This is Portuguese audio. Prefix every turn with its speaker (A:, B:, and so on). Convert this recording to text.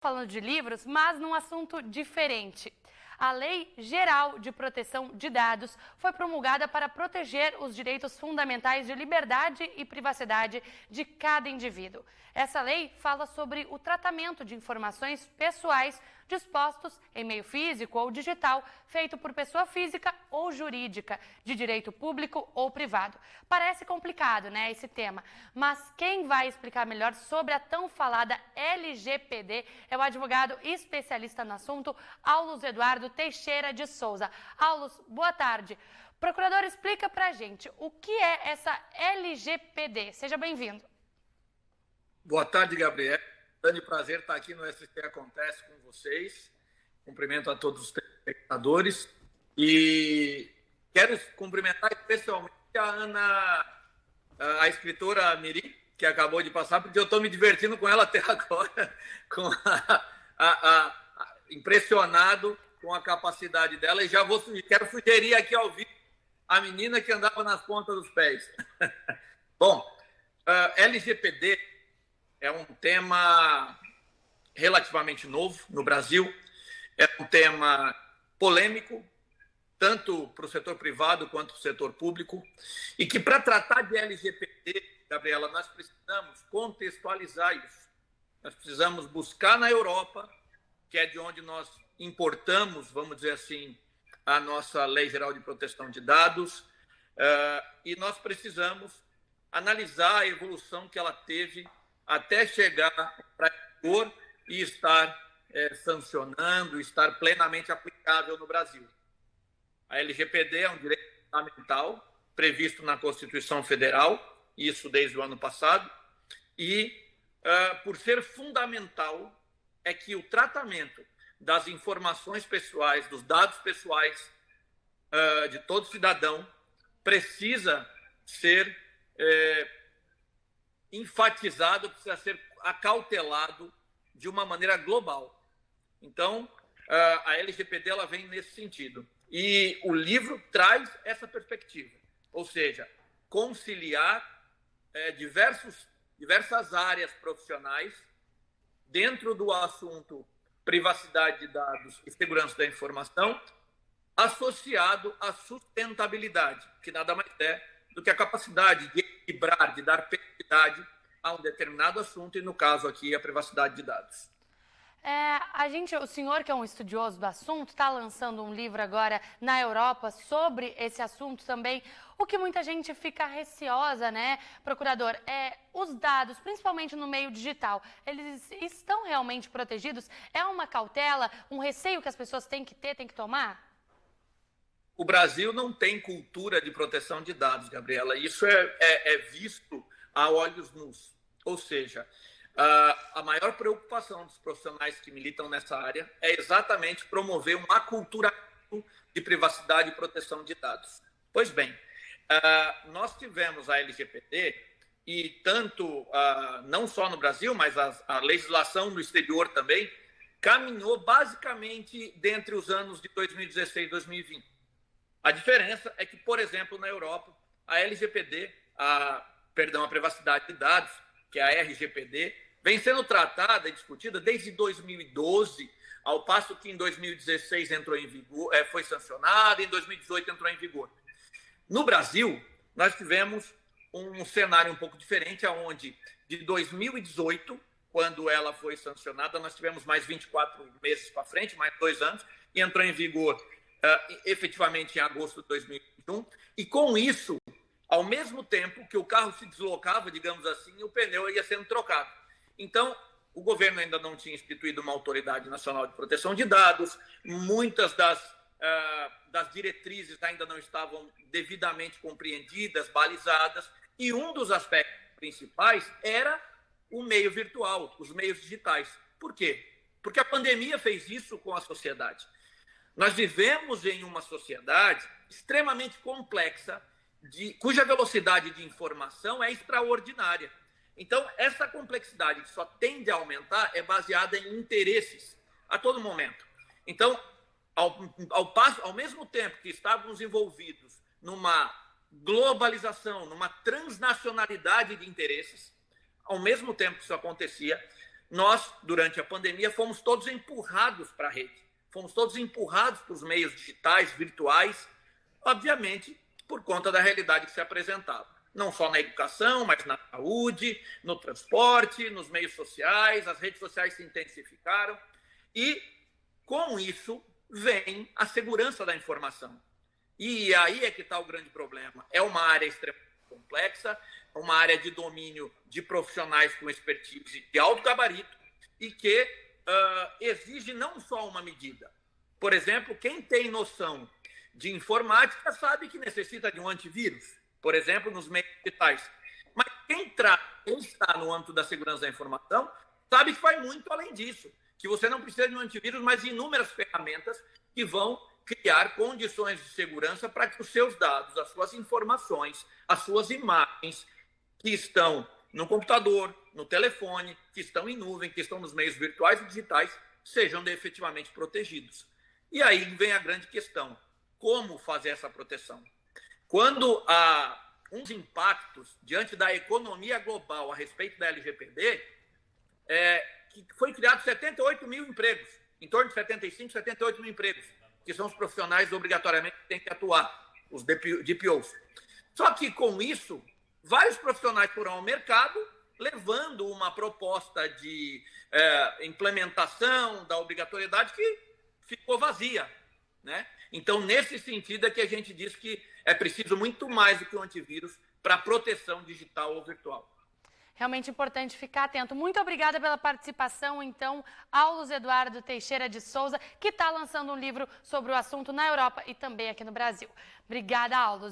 A: Falando de livros, mas num assunto diferente. A Lei Geral de Proteção de Dados foi promulgada para proteger os direitos fundamentais de liberdade e privacidade de cada indivíduo. Essa lei fala sobre o tratamento de informações pessoais dispostos em meio físico ou digital, feito por pessoa física ou jurídica, de direito público ou privado. Parece complicado, né, esse tema, mas quem vai explicar melhor sobre a tão falada LGPD é o advogado especialista no assunto, Aulus Eduardo Teixeira de Souza. Aulus, boa tarde. Procurador, explica pra gente o que é essa LGPD. Seja bem-vindo.
B: Boa tarde, Gabriel. Grande prazer estar aqui no ST Acontece com vocês. Cumprimento a todos os telespectadores. E quero cumprimentar especialmente a Ana, a escritora Miri, que acabou de passar, porque eu estou me divertindo com ela até agora, impressionado com a capacidade dela. E já quero sugerir aqui ao vivo a menina que andava nas pontas dos pés. Bom, LGPD é um tema relativamente novo no Brasil, é um tema polêmico, tanto para o setor privado quanto para o setor público, e que para tratar de LGPD, Gabriela, nós precisamos contextualizar isso. Nós precisamos buscar na Europa, que é de onde nós importamos, vamos dizer assim, a nossa Lei Geral de Proteção de Dados, e nós precisamos analisar a evolução que ela teve até chegar para vigor e estar sancionando, estar plenamente aplicável no Brasil. A LGPD é um direito fundamental previsto na Constituição Federal, isso desde o ano passado, e por ser fundamental é que o tratamento das informações pessoais, dos dados pessoais de todo cidadão precisa ser enfatizado, precisa ser acautelado de uma maneira global. Então, a LGPD ela vem nesse sentido. E o livro traz essa perspectiva, ou seja, conciliar diversas áreas profissionais dentro do assunto privacidade de dados e segurança da informação, associado à sustentabilidade, que nada mais é do que a capacidade de equilibrar, de dar prioridade a um determinado assunto, e no caso aqui a privacidade de dados.
A: O senhor que é um estudioso do assunto, está lançando um livro agora na Europa sobre esse assunto também. O que muita gente fica receosa, né, procurador, os dados, principalmente no meio digital, eles estão realmente protegidos? É uma cautela, um receio que as pessoas têm que ter, têm que tomar?
B: O Brasil não tem cultura de proteção de dados, Gabriela. Isso é visto a olhos nus. Ou seja, a maior preocupação dos profissionais que militam nessa área é exatamente promover um aculturamento de privacidade e proteção de dados. Pois bem, nós tivemos a LGPD e tanto, não só no Brasil, mas a legislação no exterior também, caminhou basicamente dentre os anos de 2016 e 2020. A diferença é que, por exemplo, na Europa, a LGPD, a privacidade de dados, que é a RGPD, vem sendo tratada e discutida desde 2012, ao passo que em 2016 entrou em vigor, foi sancionada, e em 2018 entrou em vigor. No Brasil, nós tivemos um cenário um pouco diferente, onde de 2018, quando ela foi sancionada, nós tivemos mais 24 meses para frente, mais 2 anos, e entrou em vigor efetivamente em agosto de 2021, e com isso, ao mesmo tempo que o carro se deslocava, digamos assim, o pneu ia sendo trocado. Então, o governo ainda não tinha instituído uma autoridade nacional de proteção de dados, muitas das diretrizes ainda não estavam devidamente compreendidas, balizadas, e um dos aspectos principais era o meio virtual, os meios digitais. Por quê? Porque a pandemia fez isso com a sociedade. Nós vivemos em uma sociedade extremamente complexa, cuja velocidade de informação é extraordinária. Então, essa complexidade que só tende a aumentar é baseada em interesses a todo momento. Então, ao mesmo tempo que estávamos envolvidos numa globalização, numa transnacionalidade de interesses, ao mesmo tempo que isso acontecia, nós, durante a pandemia, fomos todos empurrados para a rede, fomos todos empurrados para os meios digitais, virtuais, obviamente, por conta da realidade que se apresentava. Não só na educação, mas na saúde, no transporte, nos meios sociais, as redes sociais se intensificaram e, com isso, vem a segurança da informação. E aí é que está o grande problema. É uma área extremamente complexa, uma área de domínio de profissionais com expertise de alto gabarito e que exige não só uma medida. Por exemplo, quem tem noção de informática sabe que necessita de um antivírus, por exemplo, nos meios digitais. Mas quem está no âmbito da segurança da informação sabe que vai muito além disso, que você não precisa de um antivírus, mas de inúmeras ferramentas que vão criar condições de segurança para que os seus dados, as suas informações, as suas imagens que estão no computador, no telefone, que estão em nuvem, que estão nos meios virtuais e digitais, sejam efetivamente protegidos. E aí vem a grande questão: como fazer essa proteção? Quando há uns impactos diante da economia global a respeito da LGPD, que foi criado 78 mil empregos, em torno de 75, 78 mil empregos, que são os profissionais obrigatoriamente que têm que atuar, os DPOs. Só que com isso, vários profissionais foram ao mercado levando uma proposta de implementação da obrigatoriedade que ficou vazia, né? Então, nesse sentido é que a gente diz que é preciso muito mais do que um antivírus para proteção digital ou virtual.
A: Realmente importante ficar atento. Muito obrigada pela participação, então, Aulos Eduardo Teixeira de Souza, que está lançando um livro sobre o assunto na Europa e também aqui no Brasil. Obrigada, Aulos.